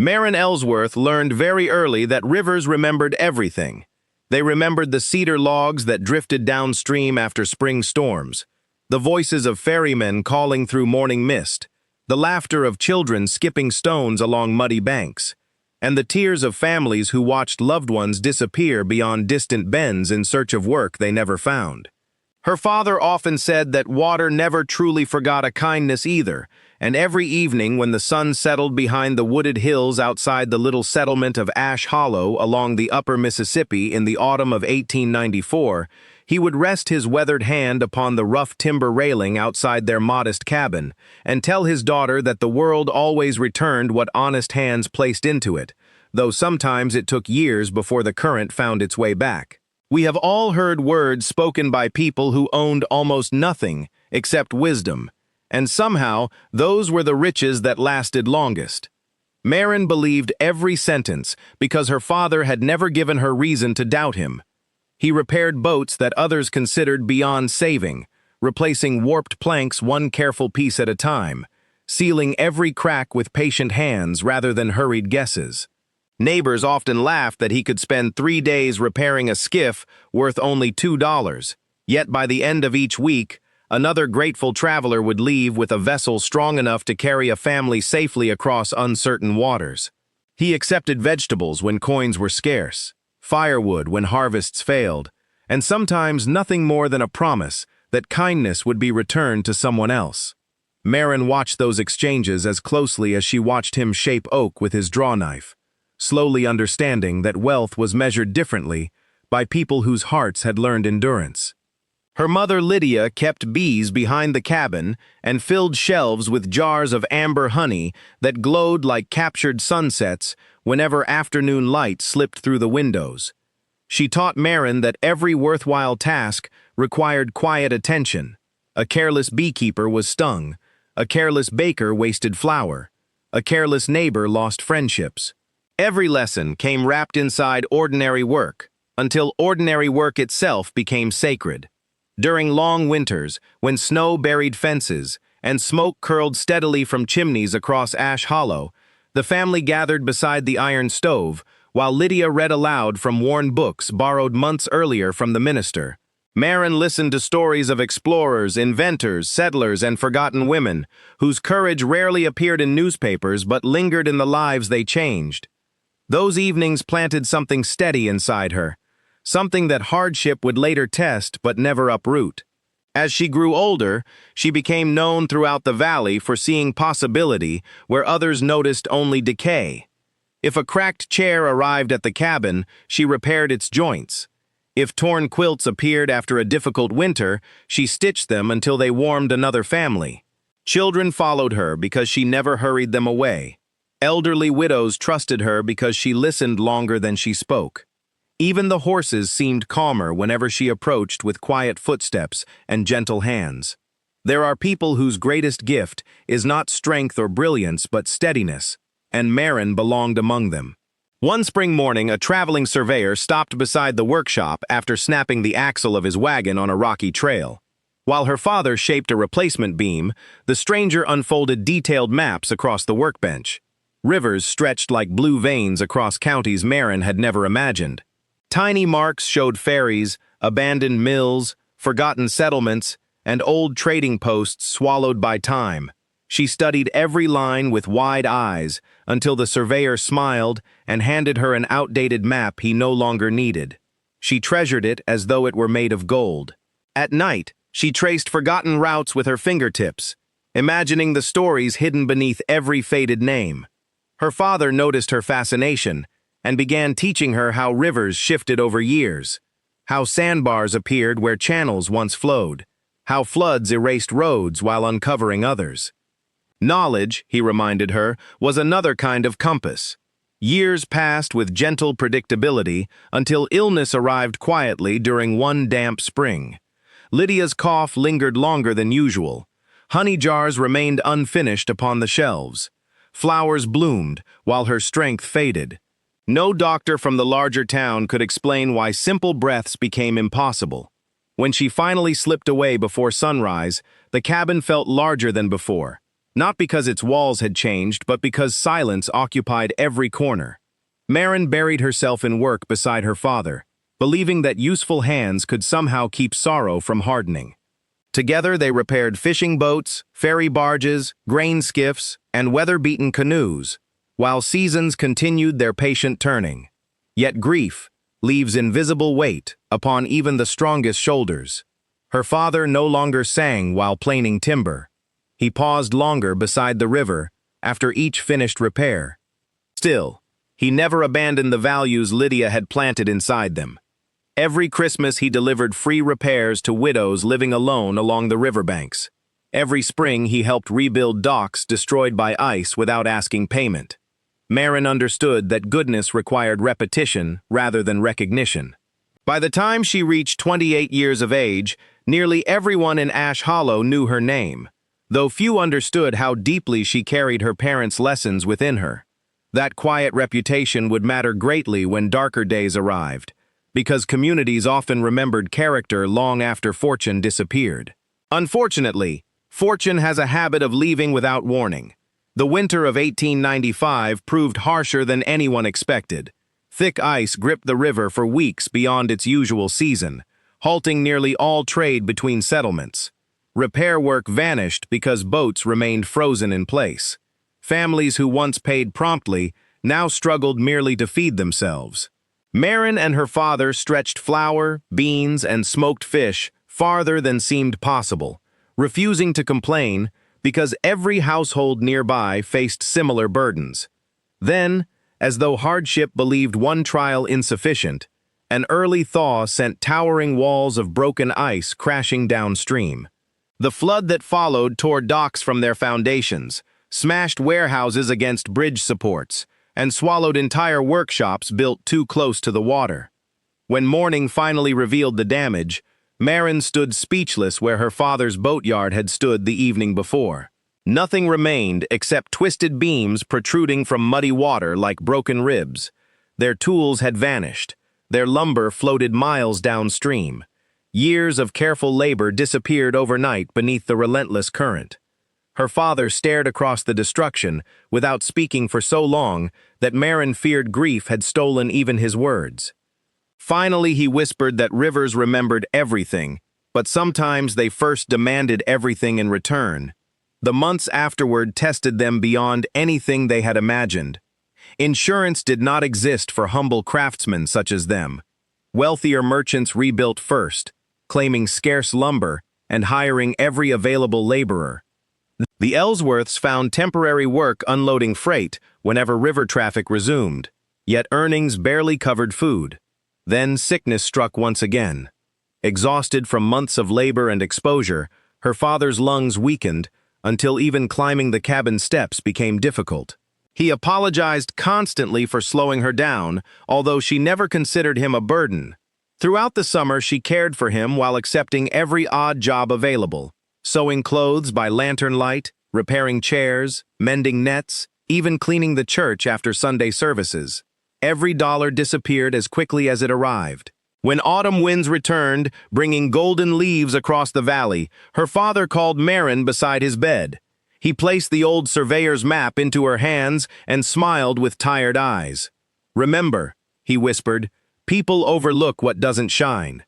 Marin Ellsworth learned very early that rivers remembered everything. They remembered the cedar logs that drifted downstream after spring storms, the voices of ferrymen calling through morning mist, the laughter of children skipping stones along muddy banks, and the tears of families who watched loved ones disappear beyond distant bends in search of work they never found. Her father often said that water never truly forgot a kindness either, and every evening when the sun settled behind the wooded hills outside the little settlement of Ash Hollow along the upper Mississippi in the autumn of 1894, he would rest his weathered hand upon the rough timber railing outside their modest cabin and tell his daughter that the world always returned what honest hands placed into it, though sometimes it took years before the current found its way back. We have all heard words spoken by people who owned almost nothing except wisdom, and somehow those were the riches that lasted longest. Marin believed every sentence because her father had never given her reason to doubt him. He repaired boats that others considered beyond saving, replacing warped planks one careful piece at a time, sealing every crack with patient hands rather than hurried guesses. Neighbors often laughed that he could spend 3 days repairing a skiff worth only $2, yet by the end of each week, another grateful traveler would leave with a vessel strong enough to carry a family safely across uncertain waters. He accepted vegetables when coins were scarce, firewood when harvests failed, and sometimes nothing more than a promise that kindness would be returned to someone else. Marin watched those exchanges as closely as she watched him shape oak with his drawknife, slowly understanding that wealth was measured differently by people whose hearts had learned endurance. Her mother Lydia kept bees behind the cabin and filled shelves with jars of amber honey that glowed like captured sunsets whenever afternoon light slipped through the windows. She taught Marin that every worthwhile task required quiet attention. A careless beekeeper was stung, a careless baker wasted flour, a careless neighbor lost friendships. Every lesson came wrapped inside ordinary work, until ordinary work itself became sacred. During long winters, when snow buried fences and smoke curled steadily from chimneys across Ash Hollow, the family gathered beside the iron stove, while Lydia read aloud from worn books borrowed months earlier from the minister. Marin listened to stories of explorers, inventors, settlers, and forgotten women, whose courage rarely appeared in newspapers but lingered in the lives they changed. Those evenings planted something steady inside her, something that hardship would later test but never uproot. As she grew older, she became known throughout the valley for seeing possibility where others noticed only decay. If a cracked chair arrived at the cabin, she repaired its joints. If torn quilts appeared after a difficult winter, she stitched them until they warmed another family. Children followed her because she never hurried them away. Elderly widows trusted her because she listened longer than she spoke. Even the horses seemed calmer whenever she approached with quiet footsteps and gentle hands. There are people whose greatest gift is not strength or brilliance but steadiness, and Marin belonged among them. One spring morning, a traveling surveyor stopped beside the workshop after snapping the axle of his wagon on a rocky trail. While her father shaped a replacement beam, the stranger unfolded detailed maps across the workbench. Rivers stretched like blue veins across counties Marin had never imagined. Tiny marks showed ferries, abandoned mills, forgotten settlements, and old trading posts swallowed by time. She studied every line with wide eyes until the surveyor smiled and handed her an outdated map he no longer needed. She treasured it as though it were made of gold. At night, she traced forgotten routes with her fingertips, imagining the stories hidden beneath every faded name. Her father noticed her fascination and began teaching her how rivers shifted over years, how sandbars appeared where channels once flowed, how floods erased roads while uncovering others. Knowledge, he reminded her, was another kind of compass. Years passed with gentle predictability until illness arrived quietly during one damp spring. Lydia's cough lingered longer than usual. Honey jars remained unfinished upon the shelves. Flowers bloomed while her strength faded. No doctor from the larger town could explain why simple breaths became impossible. When she finally slipped away before sunrise, the cabin felt larger than before. Not because its walls had changed, but because silence occupied every corner. Maren buried herself in work beside her father, believing that useful hands could somehow keep sorrow from hardening. Together they repaired fishing boats, ferry barges, grain skiffs, and weather-beaten canoes, while seasons continued their patient turning. Yet grief leaves invisible weight upon even the strongest shoulders. Her father no longer sang while planing timber. He paused longer beside the river after each finished repair. Still, he never abandoned the values Lydia had planted inside them. Every Christmas he delivered free repairs to widows living alone along the riverbanks. Every spring he helped rebuild docks destroyed by ice without asking payment. Maren understood that goodness required repetition rather than recognition. By the time she reached 28 years of age, nearly everyone in Ash Hollow knew her name, though few understood how deeply she carried her parents' lessons within her. That quiet reputation would matter greatly when darker days arrived, because communities often remembered character long after fortune disappeared. Unfortunately, fortune has a habit of leaving without warning. The winter of 1895 proved harsher than anyone expected. Thick ice gripped the river for weeks beyond its usual season, halting nearly all trade between settlements. Repair work vanished because boats remained frozen in place. Families who once paid promptly now struggled merely to feed themselves. Maren and her father stretched flour, beans, and smoked fish farther than seemed possible, refusing to complain because every household nearby faced similar burdens. Then, as though hardship believed one trial insufficient, an early thaw sent towering walls of broken ice crashing downstream. The flood that followed tore docks from their foundations, smashed warehouses against bridge supports, and swallowed entire workshops built too close to the water. When morning finally revealed the damage, Maren stood speechless where her father's boatyard had stood the evening before. Nothing remained except twisted beams protruding from muddy water like broken ribs. Their tools had vanished. Their lumber floated miles downstream. Years of careful labor disappeared overnight beneath the relentless current. Her father stared across the destruction without speaking for so long that Maren feared grief had stolen even his words. Finally, he whispered that rivers remembered everything, but sometimes they first demanded everything in return. The months afterward tested them beyond anything they had imagined. Insurance did not exist for humble craftsmen such as them. Wealthier merchants rebuilt first, claiming scarce lumber and hiring every available laborer. The Ellsworths found temporary work unloading freight whenever river traffic resumed, yet earnings barely covered food. Then sickness struck once again. Exhausted from months of labor and exposure, her father's lungs weakened until even climbing the cabin steps became difficult. He apologized constantly for slowing her down, although she never considered him a burden. Throughout the summer, she cared for him while accepting every odd job available, sewing clothes by lantern light, repairing chairs, mending nets, even cleaning the church after Sunday services. Every dollar disappeared as quickly as it arrived. When autumn winds returned, bringing golden leaves across the valley, her father called Maren beside his bed. He placed the old surveyor's map into her hands and smiled with tired eyes. "Remember," he whispered, "people overlook what doesn't shine."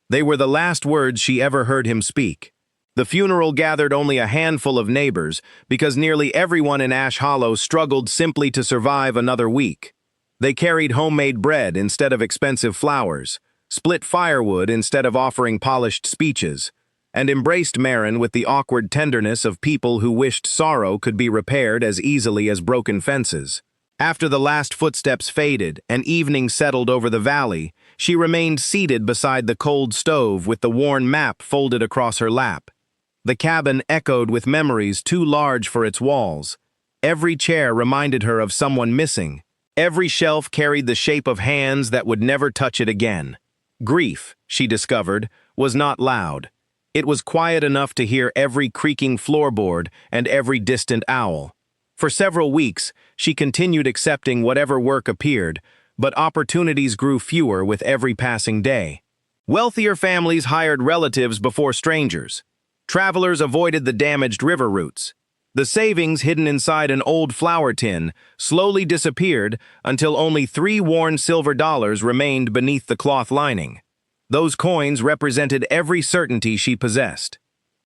They were the last words she ever heard him speak. The funeral gathered only a handful of neighbors because nearly everyone in Ash Hollow struggled simply to survive another week. They carried homemade bread instead of expensive flowers, split firewood instead of offering polished speeches, and embraced Maren with the awkward tenderness of people who wished sorrow could be repaired as easily as broken fences. After the last footsteps faded and evening settled over the valley, she remained seated beside the cold stove with the worn map folded across her lap. The cabin echoed with memories too large for its walls. Every chair reminded her of someone missing. Every shelf carried the shape of hands that would never touch it again. Grief, she discovered, was not loud. It was quiet enough to hear every creaking floorboard and every distant owl. For several weeks, she continued accepting whatever work appeared, but opportunities grew fewer with every passing day. Wealthier families hired relatives before strangers. Travelers avoided the damaged river routes. The savings hidden inside an old flour tin slowly disappeared until only 3 worn silver dollars remained beneath the cloth lining. Those coins represented every certainty she possessed.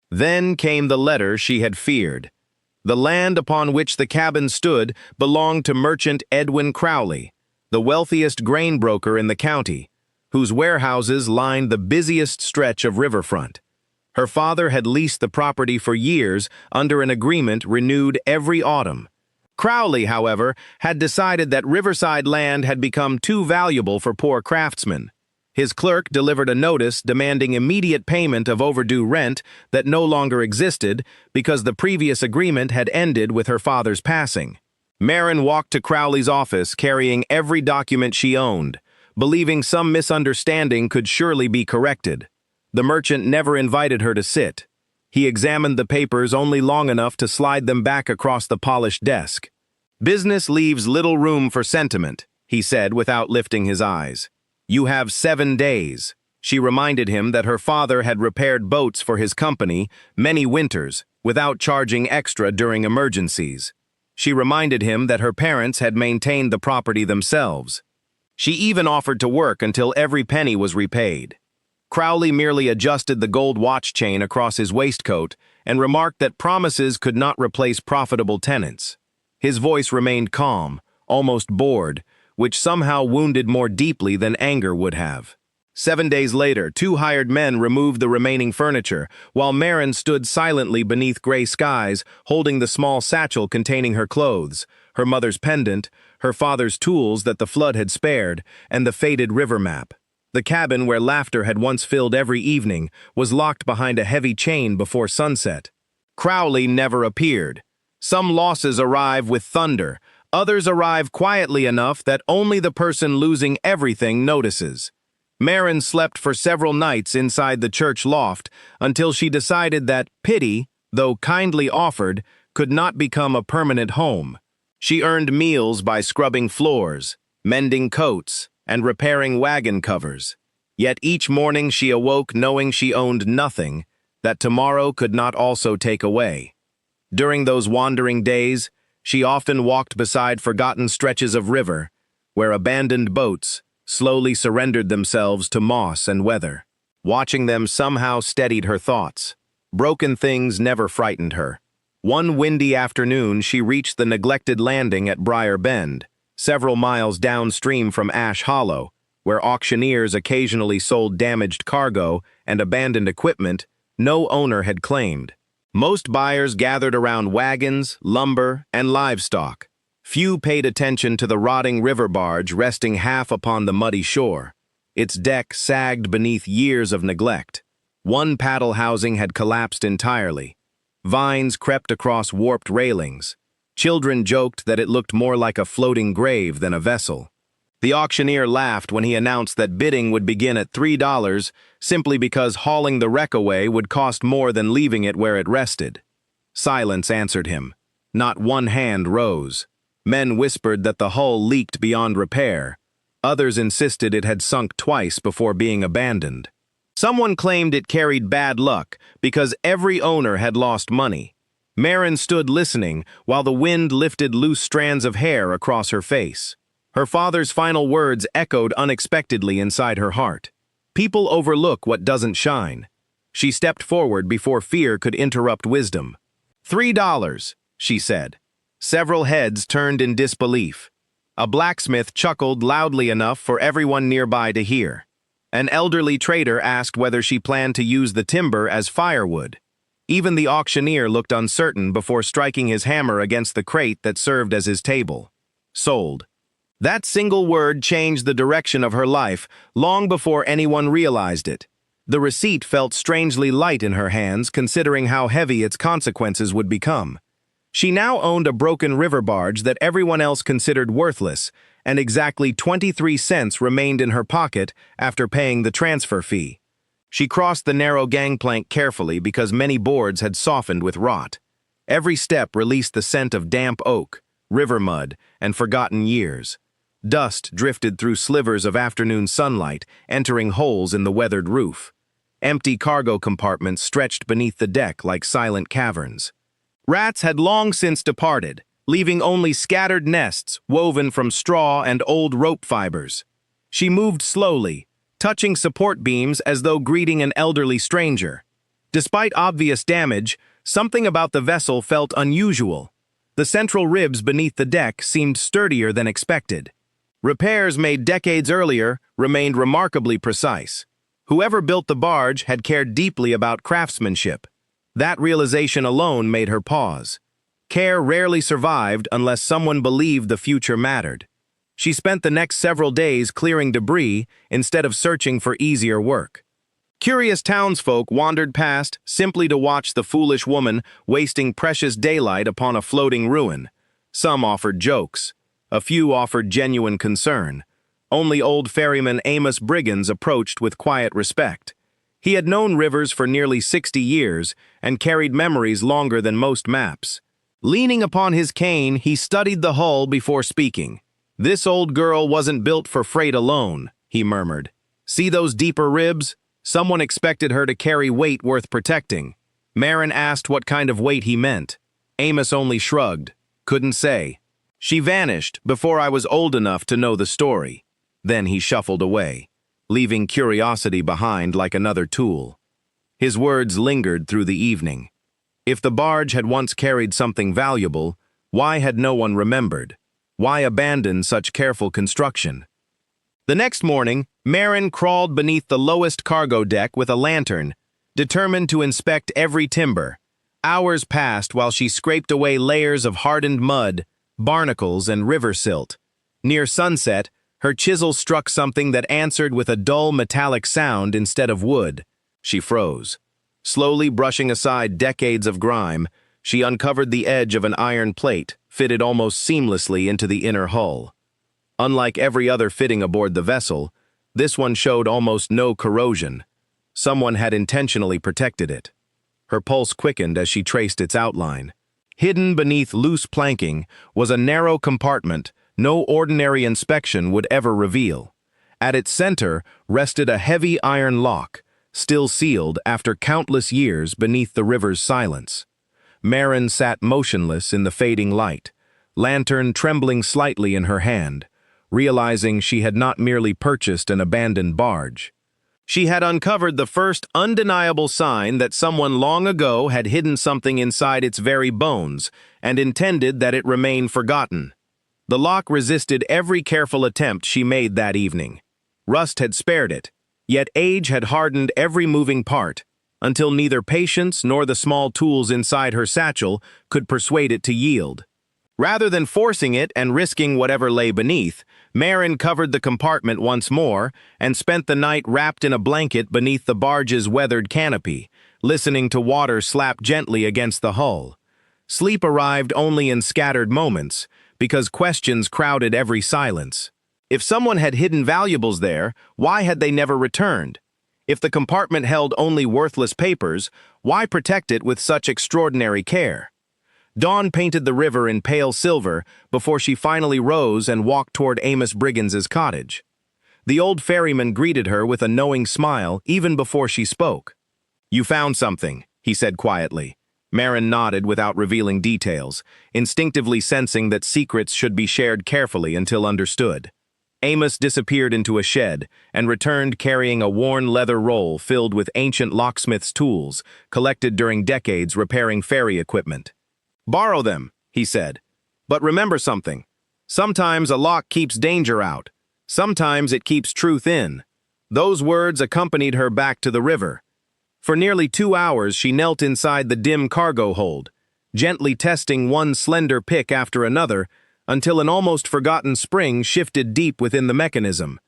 Then came the letter she had feared. The land upon which the cabin stood belonged to merchant Edwin Crowley, the wealthiest grain broker in the county, whose warehouses lined the busiest stretch of riverfront. Her father had leased the property for years under an agreement renewed every autumn. Crowley, however, had decided that riverside land had become too valuable for poor craftsmen. His clerk delivered a notice demanding immediate payment of overdue rent that no longer existed because the previous agreement had ended with her father's passing. Marin walked to Crowley's office carrying every document she owned, believing some misunderstanding could surely be corrected. The merchant never invited her to sit. He examined the papers only long enough to slide them back across the polished desk. "Business leaves little room for sentiment," he said without lifting his eyes. "You have 7 days." She reminded him that her father had repaired boats for his company many winters without charging extra during emergencies. She reminded him that her parents had maintained the property themselves. She even offered to work until every penny was repaid. Crowley merely adjusted the gold watch chain across his waistcoat and remarked that promises could not replace profitable tenants. His voice remained calm, almost bored, which somehow wounded more deeply than anger would have. 7 days later, 2 hired men removed the remaining furniture, while Marin stood silently beneath gray skies, holding the small satchel containing her clothes, her mother's pendant, her father's tools that the flood had spared, and the faded river map. The cabin where laughter had once filled every evening was locked behind a heavy chain before sunset. Crowley never appeared. Some losses arrive with thunder, others arrive quietly enough that only the person losing everything notices. Marin slept for several nights inside the church loft until she decided that pity, though kindly offered, could not become a permanent home. She earned meals by scrubbing floors, mending coats, and repairing wagon covers. Yet each morning she awoke knowing she owned nothing that tomorrow could not also take away. During those wandering days, she often walked beside forgotten stretches of river, where abandoned boats slowly surrendered themselves to moss and weather. Watching them somehow steadied her thoughts. Broken things never frightened her. One windy afternoon, she reached the neglected landing at Briar Bend, several miles downstream from Ash Hollow, where auctioneers occasionally sold damaged cargo and abandoned equipment no owner had claimed. Most buyers gathered around wagons, lumber, and livestock. Few paid attention to the rotting river barge resting half upon the muddy shore. Its deck sagged beneath years of neglect. One paddle housing had collapsed entirely. Vines crept across warped railings. Children joked that it looked more like a floating grave than a vessel. The auctioneer laughed when he announced that bidding would begin at $3 simply because hauling the wreck away would cost more than leaving it where it rested. Silence answered him. Not one hand rose. Men whispered that the hull leaked beyond repair. Others insisted it had sunk twice before being abandoned. Someone claimed it carried bad luck because every owner had lost money. Marin stood listening while the wind lifted loose strands of hair across her face. Her father's final words echoed unexpectedly inside her heart. People overlook what doesn't shine. She stepped forward before fear could interrupt wisdom. $3, she said. Several heads turned in disbelief. A blacksmith chuckled loudly enough for everyone nearby to hear. An elderly trader asked whether she planned to use the timber as firewood. Even the auctioneer looked uncertain before striking his hammer against the crate that served as his table. Sold. That single word changed the direction of her life long before anyone realized it. The receipt felt strangely light in her hands considering how heavy its consequences would become. She now owned a broken river barge that everyone else considered worthless, and exactly 23 cents remained in her pocket after paying the transfer fee. She crossed the narrow gangplank carefully because many boards had softened with rot. Every step released the scent of damp oak, river mud, and forgotten years. Dust drifted through slivers of afternoon sunlight, entering holes in the weathered roof. Empty cargo compartments stretched beneath the deck like silent caverns. Rats had long since departed, leaving only scattered nests woven from straw and old rope fibers. She moved slowly, touching support beams as though greeting an elderly stranger. Despite obvious damage, something about the vessel felt unusual. The central ribs beneath the deck seemed sturdier than expected. Repairs made decades earlier remained remarkably precise. Whoever built the barge had cared deeply about craftsmanship. That realization alone made her pause. Care rarely survived unless someone believed the future mattered. She spent the next several days clearing debris instead of searching for easier work. Curious townsfolk wandered past simply to watch the foolish woman wasting precious daylight upon a floating ruin. Some offered jokes. A few offered genuine concern. Only old ferryman Amos Briggins approached with quiet respect. He had known Rivers for nearly 60 years and carried memories longer than most maps. Leaning upon his cane, he studied the hull before speaking. "This old girl wasn't built for freight alone," he murmured. "See those deeper ribs? Someone expected her to carry weight worth protecting." Marin asked what kind of weight he meant. Amos only shrugged. "Couldn't say. She vanished before I was old enough to know the story." Then he shuffled away, leaving curiosity behind like another tool. His words lingered through the evening. If the barge had once carried something valuable, why had no one remembered? Why abandon such careful construction? The next morning, Marin crawled beneath the lowest cargo deck with a lantern, determined to inspect every timber. Hours passed while she scraped away layers of hardened mud, barnacles, and river silt. Near sunset, her chisel struck something that answered with a dull metallic sound instead of wood. She froze. Slowly brushing aside decades of grime, she uncovered the edge of an iron plate, fitted almost seamlessly into the inner hull. Unlike every other fitting aboard the vessel, this one showed almost no corrosion. Someone had intentionally protected it. Her pulse quickened as she traced its outline. Hidden beneath loose planking was a narrow compartment no ordinary inspection would ever reveal. At its center rested a heavy iron lock, still sealed after countless years beneath the river's silence. Marin sat motionless in the fading light, lantern trembling slightly in her hand, realizing she had not merely purchased an abandoned barge. She had uncovered the first undeniable sign that someone long ago had hidden something inside its very bones and intended that it remain forgotten. The lock resisted every careful attempt she made that evening. Rust had spared it, yet age had hardened every moving part, until neither patience nor the small tools inside her satchel could persuade it to yield. Rather than forcing it and risking whatever lay beneath, Marin covered the compartment once more and spent the night wrapped in a blanket beneath the barge's weathered canopy, listening to water slap gently against the hull. Sleep arrived only in scattered moments, because questions crowded every silence. If someone had hidden valuables there, why had they never returned? If the compartment held only worthless papers, why protect it with such extraordinary care? Dawn painted the river in pale silver before she finally rose and walked toward Amos Briggins's cottage. The old ferryman greeted her with a knowing smile even before she spoke. "You found something," he said quietly. Marin nodded without revealing details, instinctively sensing that secrets should be shared carefully until understood. Amos disappeared into a shed and returned carrying a worn leather roll filled with ancient locksmith's tools, collected during decades repairing ferry equipment. "Borrow them," he said. "But remember something. Sometimes a lock keeps danger out. Sometimes it keeps truth in." Those words accompanied her back to the river. For nearly 2 hours she knelt inside the dim cargo hold, gently testing one slender pick after another until an almost forgotten spring shifted deep within the mechanism.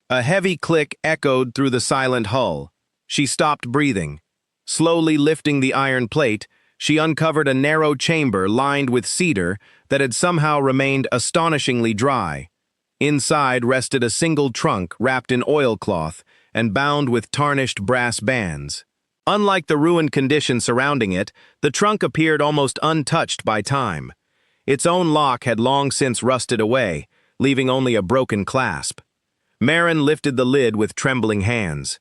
A heavy click echoed through the silent hull. She stopped breathing. Slowly lifting the iron plate, she uncovered a narrow chamber lined with cedar that had somehow remained astonishingly dry. Inside rested a single trunk wrapped in oilcloth and bound with tarnished brass bands. Unlike the ruined condition surrounding it, the trunk appeared almost untouched by time. Its own lock had long since rusted away, leaving only a broken clasp. Marin lifted the lid with trembling hands.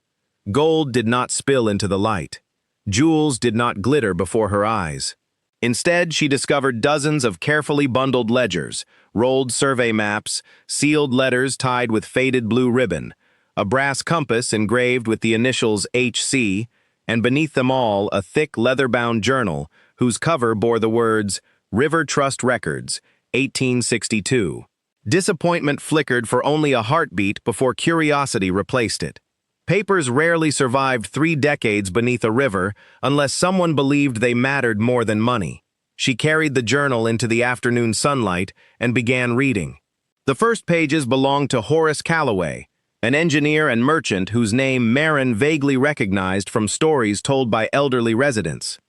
Gold did not spill into the light. Jewels did not glitter before her eyes. Instead, she discovered dozens of carefully bundled ledgers, rolled survey maps, sealed letters tied with faded blue ribbon, a brass compass engraved with the initials HC, and beneath them all a thick leather-bound journal whose cover bore the words, River Trust Records, 1862. Disappointment flickered for only a heartbeat before curiosity replaced it. Papers rarely survived 3 decades beneath a river unless someone believed they mattered more than money. She carried the journal into the afternoon sunlight and began reading. The first pages belonged to Horace Calloway, an engineer and merchant whose name Marin vaguely recognized from stories told by elderly residents.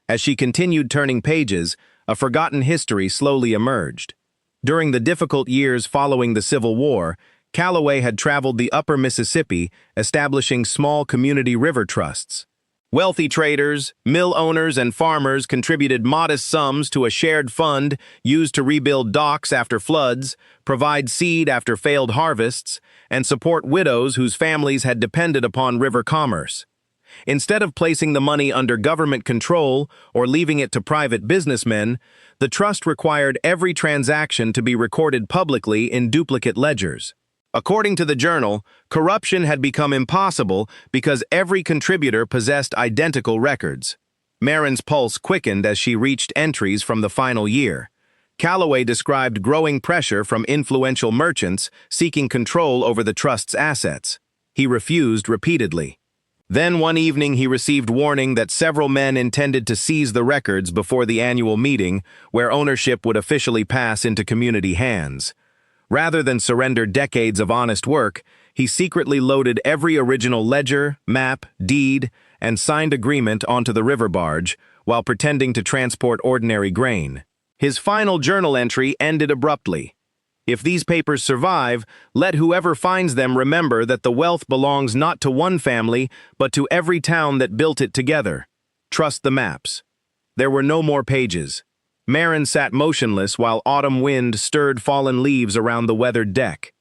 As she continued turning pages, a forgotten history slowly emerged. During the difficult years following the Civil War, Calloway had traveled the upper Mississippi, establishing small community river trusts. Wealthy traders, mill owners, and farmers contributed modest sums to a shared fund used to rebuild docks after floods, provide seed after failed harvests, and support widows whose families had depended upon river commerce. Instead of placing the money under government control or leaving it to private businessmen, the trust required every transaction to be recorded publicly in duplicate ledgers. According to the journal, corruption had become impossible because every contributor possessed identical records. Marin's pulse quickened as she reached entries from the final year. Calloway described growing pressure from influential merchants seeking control over the trust's assets. He refused repeatedly. Then one evening he received warning that several men intended to seize the records before the annual meeting, where ownership would officially pass into community hands. Rather than surrender decades of honest work, he secretly loaded every original ledger, map, deed, and signed agreement onto the river barge while pretending to transport ordinary grain. His final journal entry ended abruptly. If these papers survive, let whoever finds them remember that the wealth belongs not to one family, but to every town that built it together. Trust the maps. There were no more pages. Marin sat motionless while autumn wind stirred fallen leaves around the weathered deck.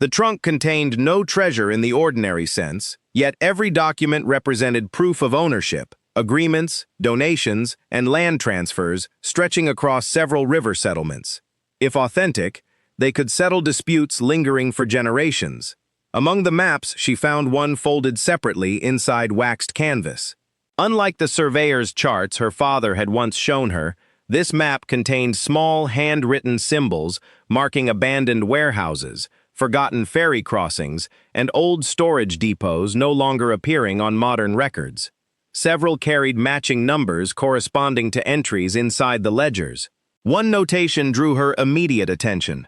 The trunk contained no treasure in the ordinary sense, yet every document represented proof of ownership, agreements, donations, and land transfers stretching across several river settlements. If authentic, they could settle disputes lingering for generations. Among the maps, she found one folded separately inside waxed canvas. Unlike the surveyor's charts her father had once shown her, this map contained small, handwritten symbols marking abandoned warehouses, forgotten ferry crossings, and old storage depots no longer appearing on modern records. Several carried matching numbers corresponding to entries inside the ledgers. One notation drew her immediate attention.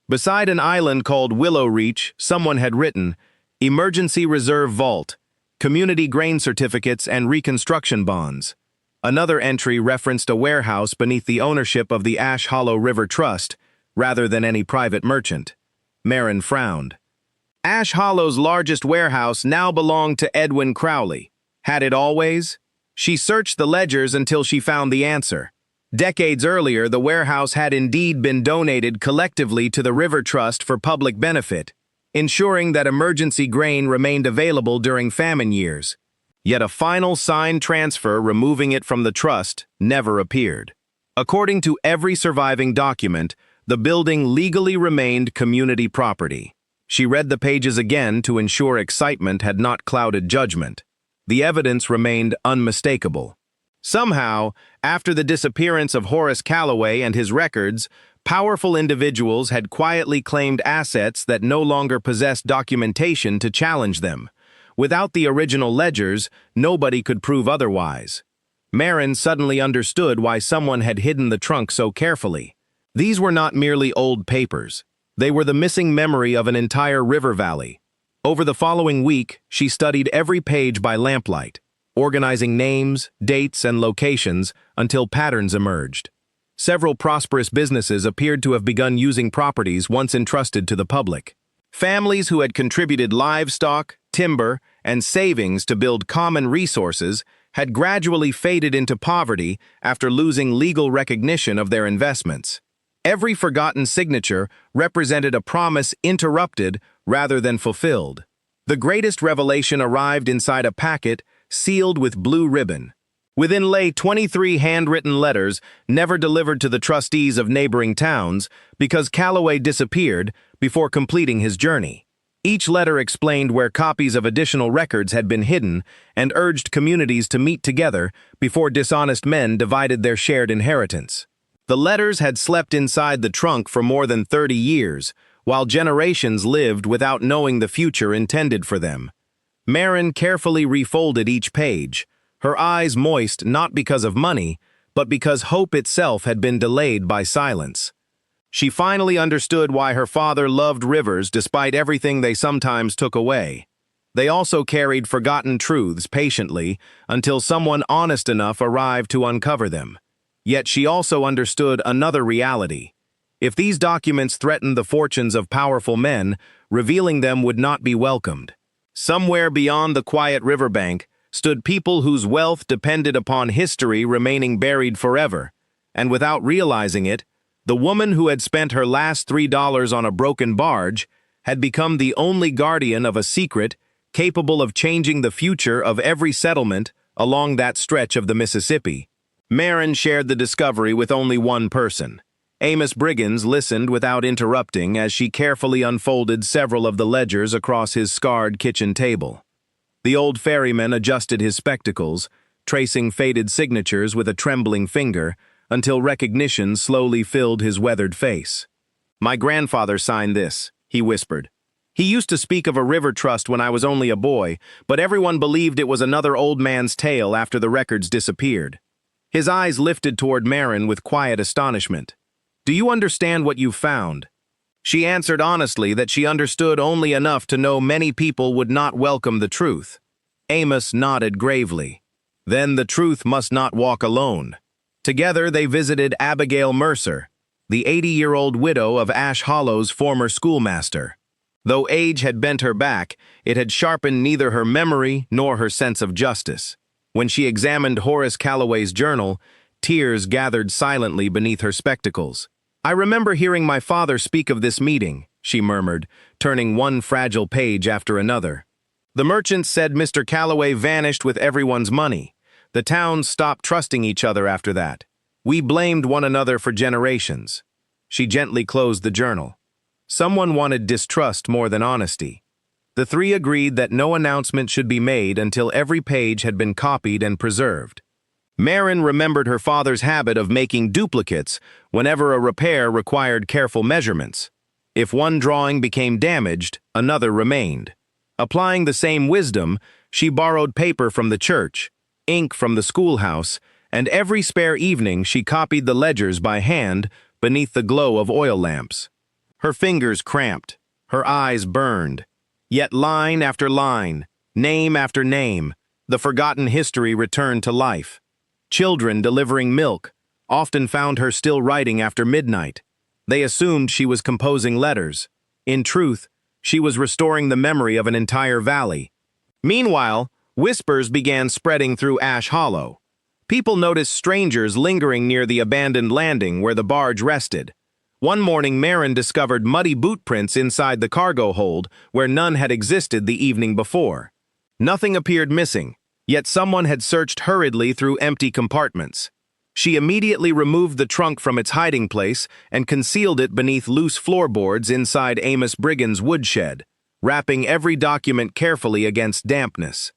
Beside an island called Willow Reach, someone had written, "Emergency Reserve Vault, Community Grain Certificates and Reconstruction Bonds." Another entry referenced a warehouse beneath the ownership of the Ash Hollow River Trust, rather than any private merchant. Marin frowned. Ash Hollow's largest warehouse now belonged to Edwin Crowley. Had it always? She searched the ledgers until she found the answer. Decades earlier, the warehouse had indeed been donated collectively to the River Trust for public benefit, ensuring that emergency grain remained available during famine years. Yet a final signed transfer removing it from the trust never appeared. According to every surviving document, the building legally remained community property. She read the pages again to ensure excitement had not clouded judgment. The evidence remained unmistakable. Somehow, after the disappearance of Horace Calloway and his records, powerful individuals had quietly claimed assets that no longer possessed documentation to challenge them. Without the original ledgers, nobody could prove otherwise. Marin suddenly understood why someone had hidden the trunk so carefully. These were not merely old papers. They were the missing memory of an entire river valley. Over the following week, she studied every page by lamplight, organizing names, dates, and locations until patterns emerged. Several prosperous businesses appeared to have begun using properties once entrusted to the public. Families who had contributed livestock, timber, and savings to build common resources had gradually faded into poverty after losing legal recognition of their investments. Every forgotten signature represented a promise interrupted rather than fulfilled. The greatest revelation arrived inside a packet sealed with blue ribbon. Within lay 23 handwritten letters never delivered to the trustees of neighboring towns because Calloway disappeared before completing his journey. Each letter explained where copies of additional records had been hidden and urged communities to meet together before dishonest men divided their shared inheritance. The letters had slept inside the trunk for more than 30 years, while generations lived without knowing the future intended for them. Marin carefully refolded each page, her eyes moist not because of money, but because hope itself had been delayed by silence. She finally understood why her father loved rivers despite everything they sometimes took away. They also carried forgotten truths patiently until someone honest enough arrived to uncover them. Yet she also understood another reality. If these documents threatened the fortunes of powerful men, revealing them would not be welcomed. Somewhere beyond the quiet riverbank stood people whose wealth depended upon history remaining buried forever, and without realizing it, the woman who had spent her last $3 on a broken barge had become the only guardian of a secret capable of changing the future of every settlement along that stretch of the Mississippi. Marin shared the discovery with only one person. Amos Briggins listened without interrupting as she carefully unfolded several of the ledgers across his scarred kitchen table. The old ferryman adjusted his spectacles, tracing faded signatures with a trembling finger, until recognition slowly filled his weathered face. "My grandfather signed this," he whispered. "He used to speak of a river trust when I was only a boy, but everyone believed it was another old man's tale after the records disappeared." His eyes lifted toward Marin with quiet astonishment. "Do you understand what you've found?" She answered honestly that she understood only enough to know many people would not welcome the truth. Amos nodded gravely. Then the truth must not walk alone. Together they visited Abigail Mercer, the 80-year-old widow of Ash Hollow's former schoolmaster. Though age had bent her back, it had sharpened neither her memory nor her sense of justice. When she examined Horace Calloway's journal, tears gathered silently beneath her spectacles. "I remember hearing my father speak of this meeting," she murmured, turning one fragile page after another. "The merchants said Mr. Calloway vanished with everyone's money. The towns stopped trusting each other after that. We blamed one another for generations." She gently closed the journal. Someone wanted distrust more than honesty. The three agreed that no announcement should be made until every page had been copied and preserved. Marin remembered her father's habit of making duplicates whenever a repair required careful measurements. If one drawing became damaged, another remained. Applying the same wisdom, she borrowed paper from the church, ink from the schoolhouse, and every spare evening she copied the ledgers by hand beneath the glow of oil lamps. Her fingers cramped, her eyes burned. Yet line after line, name after name, the forgotten history returned to life. Children delivering milk often found her still writing after midnight. They assumed she was composing letters. In truth, she was restoring the memory of an entire valley. Meanwhile, whispers began spreading through Ash Hollow. People noticed strangers lingering near the abandoned landing where the barge rested. One morning, Marin discovered muddy boot prints inside the cargo hold where none had existed the evening before. Nothing appeared missing, yet someone had searched hurriedly through empty compartments. She immediately removed the trunk from its hiding place and concealed it beneath loose floorboards inside Amos Briggins' woodshed, wrapping every document carefully against dampness.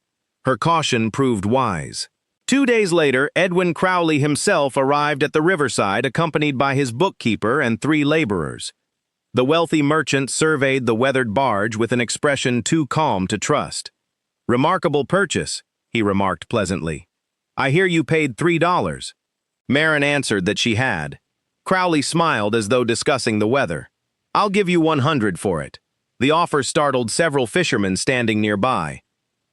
Her caution proved wise. 2 days later, Edwin Crowley himself arrived at the riverside accompanied by his bookkeeper and 3 laborers. The wealthy merchant surveyed the weathered barge with an expression too calm to trust. "Remarkable purchase," he remarked pleasantly. "I hear you paid $3. Marin answered that she had. Crowley smiled as though discussing the weather. "I'll give you 100 for it." The offer startled several fishermen standing nearby.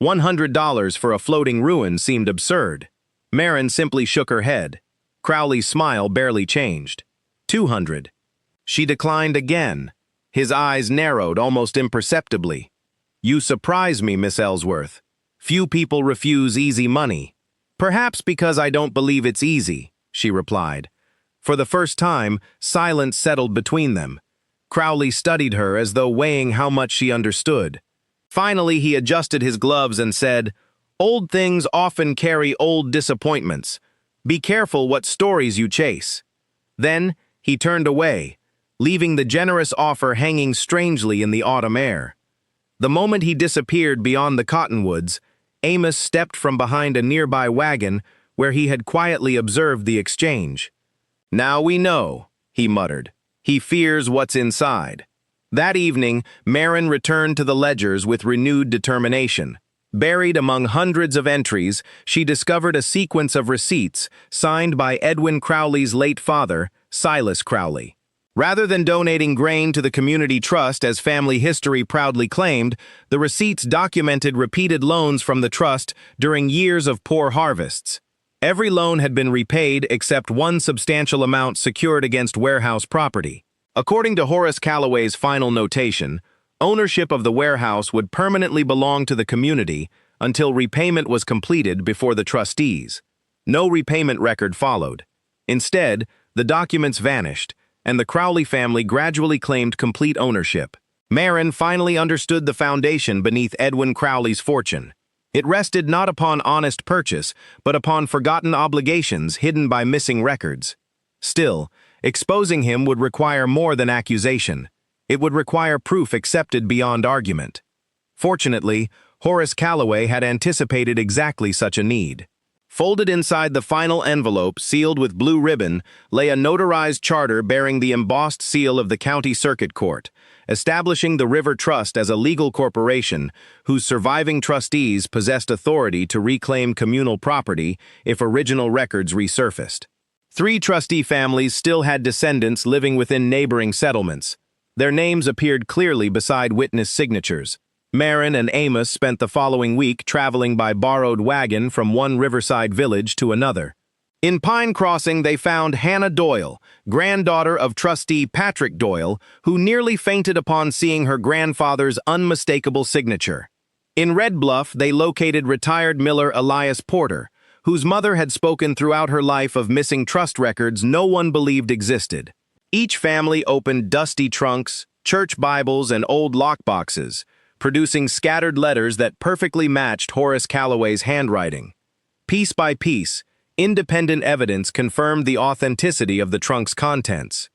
$100 for a floating ruin seemed absurd. Marin simply shook her head. Crowley's smile barely changed. 200. She declined again. His eyes narrowed almost imperceptibly. "You surprise me, Miss Ellsworth. Few people refuse easy money." "Perhaps because I don't believe it's easy," she replied. For the first time, silence settled between them. Crowley studied her as though weighing how much she understood. Finally, he adjusted his gloves and said, Old things often carry old disappointments. Be careful what stories you chase. Then, he turned away, leaving the generous offer hanging strangely in the autumn air. The moment he disappeared beyond the cottonwoods, Amos stepped from behind a nearby wagon where he had quietly observed the exchange. "Now we know," he muttered. "He fears what's inside." That evening, Marin returned to the ledgers with renewed determination. Buried among hundreds of entries, she discovered a sequence of receipts signed by Edwin Crowley's late father, Silas Crowley. Rather than donating grain to the community trust as family history proudly claimed, the receipts documented repeated loans from the trust during years of poor harvests. Every loan had been repaid except one substantial amount secured against warehouse property. According to Horace Calloway's final notation, ownership of the warehouse would permanently belong to the community until repayment was completed before the trustees. No repayment record followed. Instead, the documents vanished, and the Crowley family gradually claimed complete ownership. Marin finally understood the foundation beneath Edwin Crowley's fortune. It rested not upon honest purchase, but upon forgotten obligations hidden by missing records. Still, exposing him would require more than accusation. It would require proof accepted beyond argument. Fortunately, Horace Calloway had anticipated exactly such a need. Folded inside the final envelope, sealed with blue ribbon, lay a notarized charter bearing the embossed seal of the County Circuit Court, establishing the River Trust as a legal corporation whose surviving trustees possessed authority to reclaim communal property if original records resurfaced. 3 trustee families still had descendants living within neighboring settlements. Their names appeared clearly beside witness signatures. Marin and Amos spent the following week traveling by borrowed wagon from one riverside village to another. In Pine Crossing, they found Hannah Doyle, granddaughter of trustee Patrick Doyle, who nearly fainted upon seeing her grandfather's unmistakable signature. In Red Bluff, they located retired miller Elias Porter, whose mother had spoken throughout her life of missing trust records no one believed existed. Each family opened dusty trunks, church Bibles, and old lockboxes, producing scattered letters that perfectly matched Horace Calloway's handwriting. Piece by piece, independent evidence confirmed the authenticity of the trunk's contents.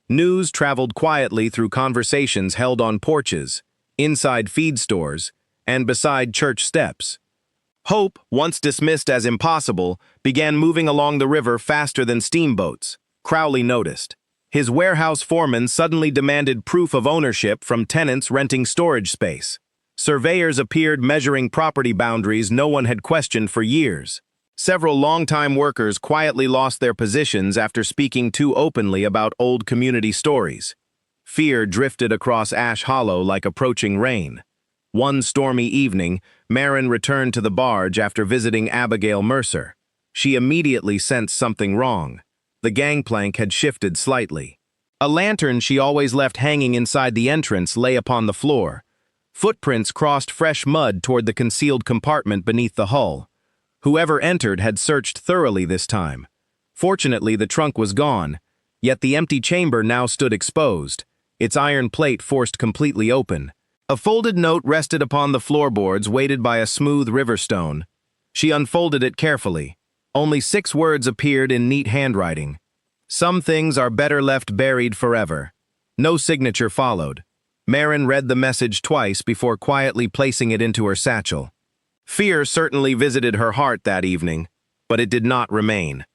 News traveled quietly through conversations held on porches, inside feed stores, and beside church steps. Hope, once dismissed as impossible, began moving along the river faster than steamboats, Crowley noticed. His warehouse foreman suddenly demanded proof of ownership from tenants renting storage space. Surveyors appeared measuring property boundaries no one had questioned for years. Several longtime workers quietly lost their positions after speaking too openly about old community stories. Fear drifted across Ash Hollow like approaching rain. One stormy evening, Marin returned to the barge after visiting Abigail Mercer. She immediately sensed something wrong. The gangplank had shifted slightly. A lantern she always left hanging inside the entrance lay upon the floor. Footprints crossed fresh mud toward the concealed compartment beneath the hull. Whoever entered had searched thoroughly this time. Fortunately, the trunk was gone, yet the empty chamber now stood exposed, its iron plate forced completely open. A folded note rested upon the floorboards weighted by a smooth river stone. She unfolded it carefully. Only 6 words appeared in neat handwriting. "Some things are better left buried forever." No signature followed. Marin read the message twice before quietly placing it into her satchel. Fear certainly visited her heart that evening, but it did not remain.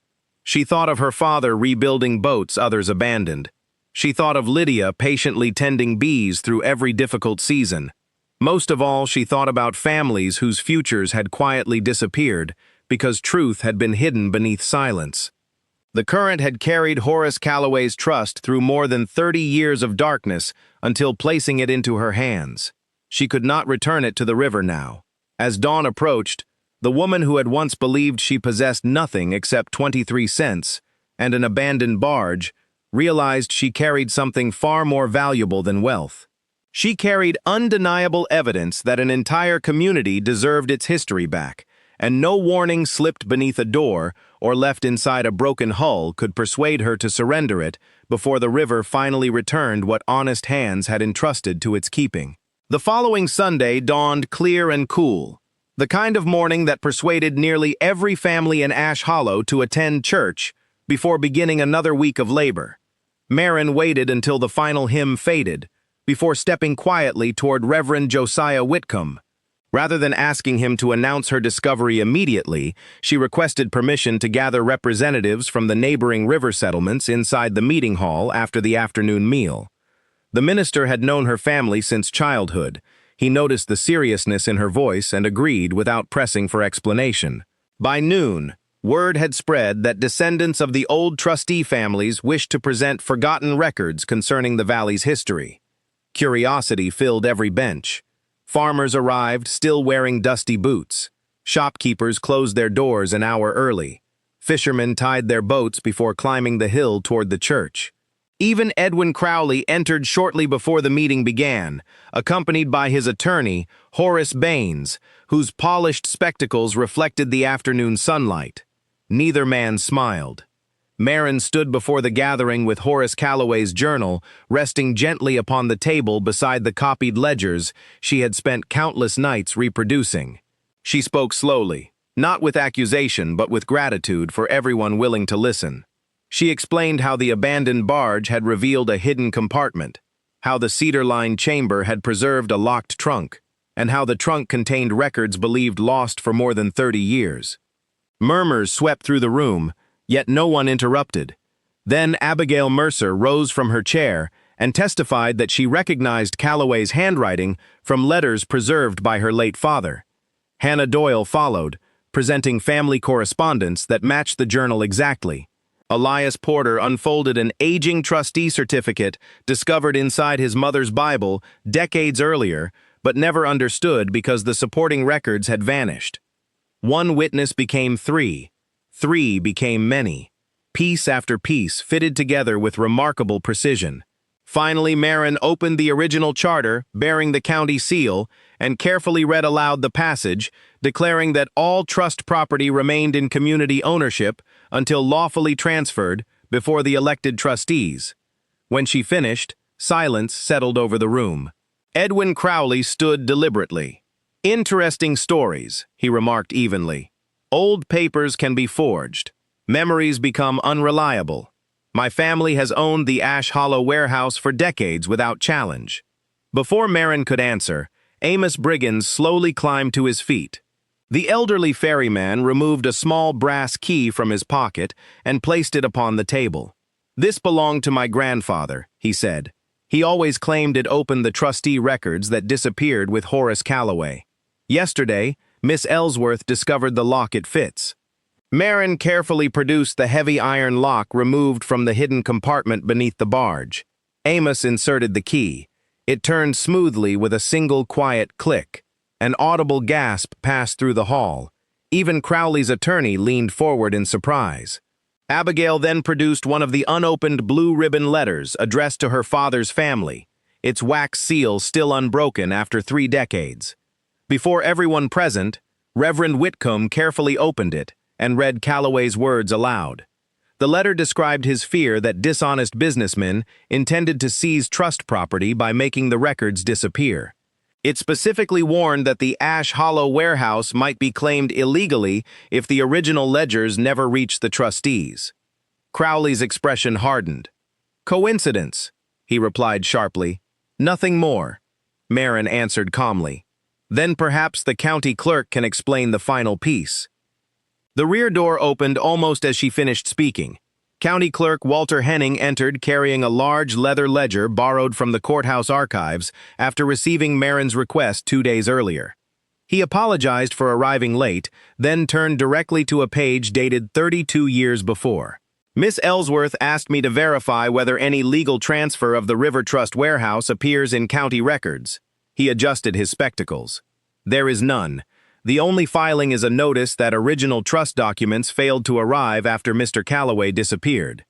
She thought of her father rebuilding boats others abandoned. She thought of Lydia patiently tending bees through every difficult season. Most of all, she thought about families whose futures had quietly disappeared because truth had been hidden beneath silence. The current had carried Horace Calloway's trust through more than 30 years of darkness until placing it into her hands. She could not return it to the river now. As dawn approached, the woman who had once believed she possessed nothing except 23 cents and an abandoned barge realized she carried something far more valuable than wealth. She carried undeniable evidence that an entire community deserved its history back, and no warning slipped beneath a door or left inside a broken hull could persuade her to surrender it before the river finally returned what honest hands had entrusted to its keeping. The following Sunday dawned clear and cool. The kind of mourning that persuaded nearly every family in Ash Hollow to attend church before beginning another week of labor. Marin waited until the final hymn faded, before stepping quietly toward Reverend Josiah Whitcomb. Rather than asking him to announce her discovery immediately, she requested permission to gather representatives from the neighboring river settlements inside the meeting hall after the afternoon meal. The minister had known her family since childhood. He noticed the seriousness in her voice and agreed without pressing for explanation. By noon, word had spread that descendants of the old trustee families wished to present forgotten records concerning the valley's history. Curiosity filled every bench. Farmers arrived, still wearing dusty boots. Shopkeepers closed their doors an hour early. Fishermen tied their boats before climbing the hill toward the church. Even Edwin Crowley entered shortly before the meeting began, accompanied by his attorney, Horace Baines, whose polished spectacles reflected the afternoon sunlight. Neither man smiled. Marin stood before the gathering with Horace Calloway's journal resting gently upon the table beside the copied ledgers she had spent countless nights reproducing. She spoke slowly, not with accusation but with gratitude for everyone willing to listen. She explained how the abandoned barge had revealed a hidden compartment, how the cedar-lined chamber had preserved a locked trunk, and how the trunk contained records believed lost for more than 30 years. Murmurs swept through the room, yet no one interrupted. Then Abigail Mercer rose from her chair and testified that she recognized Calloway's handwriting from letters preserved by her late father. Hannah Doyle followed, presenting family correspondence that matched the journal exactly. Elias Porter unfolded an aging trustee certificate discovered inside his mother's Bible decades earlier, but never understood because the supporting records had vanished. One witness became three. Three became many. Piece after piece fitted together with remarkable precision. Finally, Marin opened the original charter, bearing the county seal, and carefully read aloud the passage, declaring that all trust property remained in community ownership until lawfully transferred before the elected trustees. When she finished, silence settled over the room. Edwin Crowley stood deliberately. "Interesting stories," he remarked evenly. "Old papers can be forged. Memories become unreliable. My family has owned the Ash Hollow warehouse for decades without challenge." Before Marin could answer, Amos Briggins slowly climbed to his feet. The elderly ferryman removed a small brass key from his pocket and placed it upon the table. "This belonged to my grandfather," he said. "He always claimed it opened the trustee records that disappeared with Horace Calloway. Yesterday, Miss Ellsworth discovered the lock it fits." Marin carefully produced the heavy iron lock removed from the hidden compartment beneath the barge. Amos inserted the key. It turned smoothly with a single quiet click. An audible gasp passed through the hall. Even Crowley's attorney leaned forward in surprise. Abigail then produced one of the unopened blue ribbon letters addressed to her father's family, its wax seal still unbroken after 3 decades. Before everyone present, Reverend Whitcomb carefully opened it and read Calloway's words aloud. The letter described his fear that dishonest businessmen intended to seize trust property by making the records disappear. It specifically warned that the Ash Hollow warehouse might be claimed illegally if the original ledgers never reached the trustees. Crowley's expression hardened. "Coincidence," he replied sharply. "Nothing more," Marin answered calmly. "Then perhaps the county clerk can explain the final piece." The rear door opened almost as she finished speaking. County Clerk Walter Henning entered carrying a large leather ledger borrowed from the courthouse archives after receiving Marin's request 2 days earlier. He apologized for arriving late, then turned directly to a page dated 32 years before. "Miss Ellsworth asked me to verify whether any legal transfer of the River Trust warehouse appears in county records." He adjusted his spectacles. "There is none. The only filing is a notice that original trust documents failed to arrive after Mr. Calloway disappeared."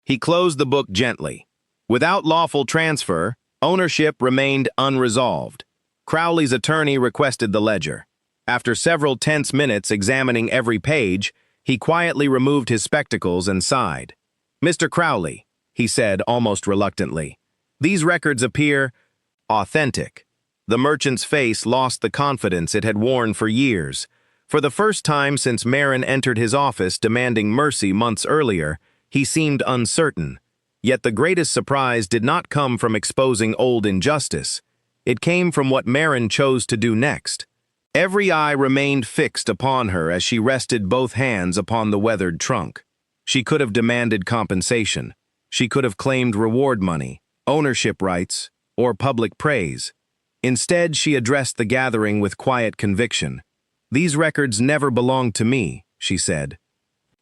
He closed the book gently. Without lawful transfer, ownership remained unresolved. Crowley's attorney requested the ledger. After several tense minutes examining every page, he quietly removed his spectacles and sighed. "Mr. Crowley," he said almost reluctantly, "these records appear authentic. The merchant's face lost the confidence it had worn for years. For the first time since Marin entered his office demanding mercy months earlier, he seemed uncertain. Yet the greatest surprise did not come from exposing old injustice. It came from what Marin chose to do next. Every eye remained fixed upon her as she rested both hands upon the weathered trunk. She could have demanded compensation. She could have claimed reward money, ownership rights, or public praise. Instead, she addressed the gathering with quiet conviction. "These records never belonged to me," she said.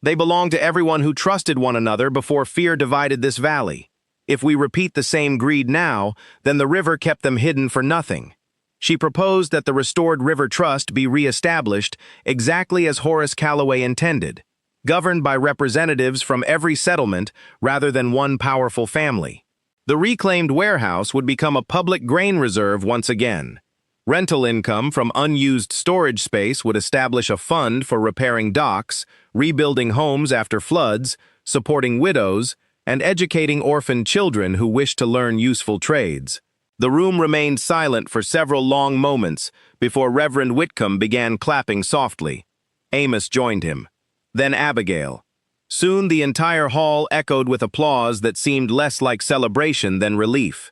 "They belong to everyone who trusted one another before fear divided this valley. If we repeat the same greed now, then the river kept them hidden for nothing." She proposed that the restored River Trust be re-established exactly as Horace Calloway intended, governed by representatives from every settlement rather than one powerful family. The reclaimed warehouse would become a public grain reserve once again. Rental income from unused storage space would establish a fund for repairing docks, rebuilding homes after floods, supporting widows, and educating orphaned children who wished to learn useful trades. The room remained silent for several long moments before Reverend Whitcomb began clapping softly. Amos joined him. Then Abigail. Soon the entire hall echoed with applause that seemed less like celebration than relief.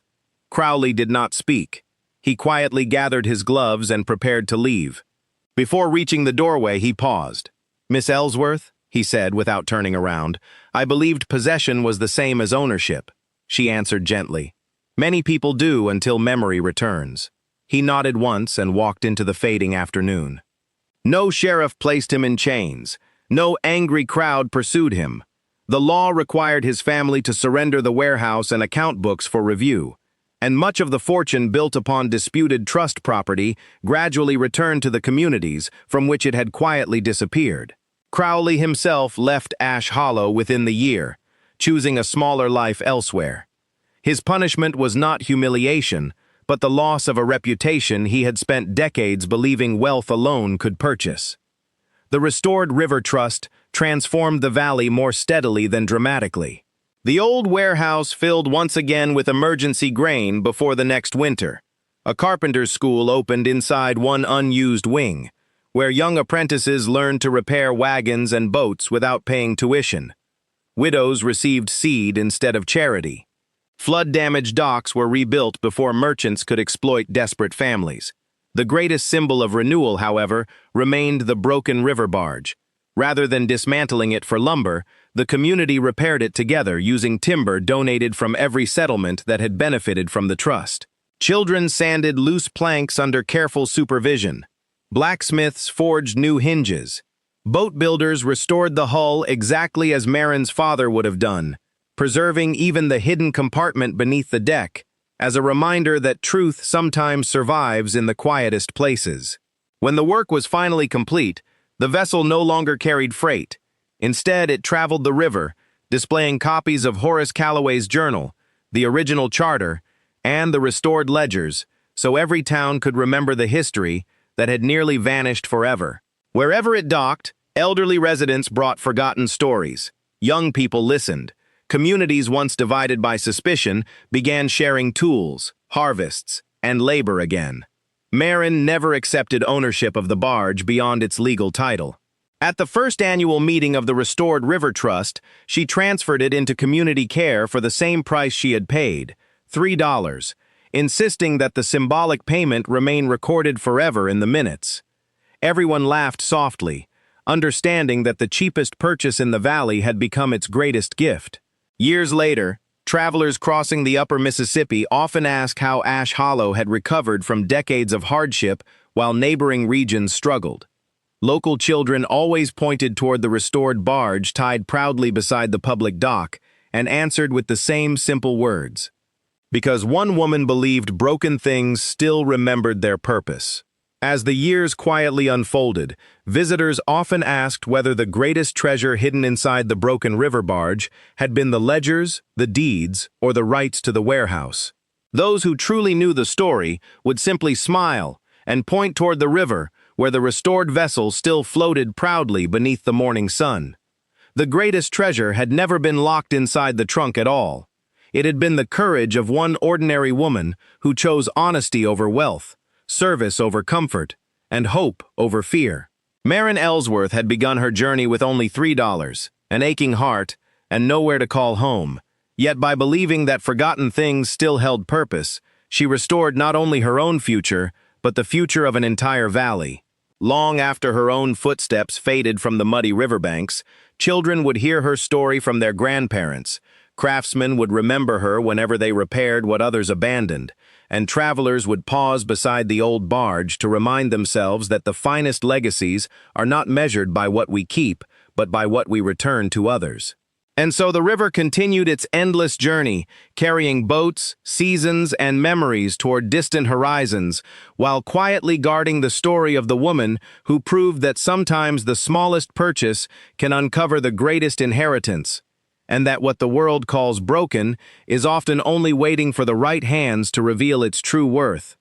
Crowley did not speak. He quietly gathered his gloves and prepared to leave. Before reaching the doorway, he paused. "Miss Ellsworth," he said without turning around, "I believed possession was the same as ownership." She answered gently. "Many people do until memory returns." He nodded once and walked into the fading afternoon. No sheriff placed him in chains. No angry crowd pursued him. The law required his family to surrender the warehouse and account books for review, and much of the fortune built upon disputed trust property gradually returned to the communities from which it had quietly disappeared. Crowley himself left Ash Hollow within the year, choosing a smaller life elsewhere. His punishment was not humiliation, but the loss of a reputation he had spent decades believing wealth alone could purchase. The restored River Trust transformed the valley more steadily than dramatically. The old warehouse filled once again with emergency grain before the next winter. A carpenter's school opened inside one unused wing, where young apprentices learned to repair wagons and boats without paying tuition. Widows received seed instead of charity. Flood-damaged docks were rebuilt before merchants could exploit desperate families. The greatest symbol of renewal, however, remained the broken river barge. Rather than dismantling it for lumber, the community repaired it together using timber donated from every settlement that had benefited from the trust. Children sanded loose planks under careful supervision. Blacksmiths forged new hinges. Boat builders restored the hull exactly as Marin's father would have done, preserving even the hidden compartment beneath the deck, as a reminder that truth sometimes survives in the quietest places. When the work was finally complete, the vessel no longer carried freight. Instead, it traveled the river, displaying copies of Horace Calloway's journal, the original charter, and the restored ledgers, so every town could remember the history that had nearly vanished forever. Wherever it docked, elderly residents brought forgotten stories. Young people listened. Communities once divided by suspicion began sharing tools, harvests, and labor again. Marin never accepted ownership of the barge beyond its legal title. At the first annual meeting of the Restored River Trust, she transferred it into community care for the same price she had paid, $3, insisting that the symbolic payment remain recorded forever in the minutes. Everyone laughed softly, understanding that the cheapest purchase in the valley had become its greatest gift. Years later, travelers crossing the upper Mississippi often ask how Ash Hollow had recovered from decades of hardship while neighboring regions struggled. Local children always pointed toward the restored barge tied proudly beside the public dock and answered with the same simple words. Because one woman believed broken things still remembered their purpose. As the years quietly unfolded, visitors often asked whether the greatest treasure hidden inside the broken river barge had been the ledgers, the deeds, or the rights to the warehouse. Those who truly knew the story would simply smile and point toward the river, where the restored vessel still floated proudly beneath the morning sun. The greatest treasure had never been locked inside the trunk at all. It had been the courage of one ordinary woman who chose honesty over wealth, service over comfort, and hope over fear. Marin Ellsworth had begun her journey with only $3, an aching heart, and nowhere to call home. Yet by believing that forgotten things still held purpose, she restored not only her own future, but the future of an entire valley. Long after her own footsteps faded from the muddy riverbanks, children would hear her story from their grandparents. Craftsmen would remember her whenever they repaired what others abandoned, and travelers would pause beside the old barge to remind themselves that the finest legacies are not measured by what we keep, but by what we return to others. And so the river continued its endless journey, carrying boats, seasons, and memories toward distant horizons, while quietly guarding the story of the woman who proved that sometimes the smallest purchase can uncover the greatest inheritance, and that what the world calls broken is often only waiting for the right hands to reveal its true worth.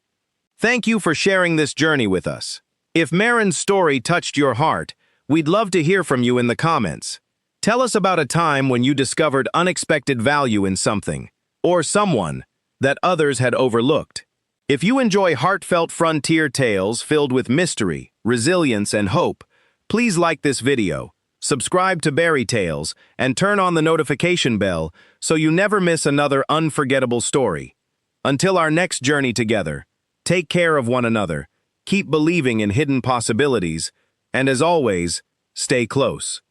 Thank you for sharing this journey with us. If Marin's story touched your heart, we'd love to hear from you in the comments. Tell us about a time when you discovered unexpected value in something, or someone, that others had overlooked. If you enjoy heartfelt frontier tales filled with mystery, resilience, and hope, please like this video, subscribe to Berry Tales, and turn on the notification bell so you never miss another unforgettable story. Until our next journey together, take care of one another, keep believing in hidden possibilities, and as always, stay close.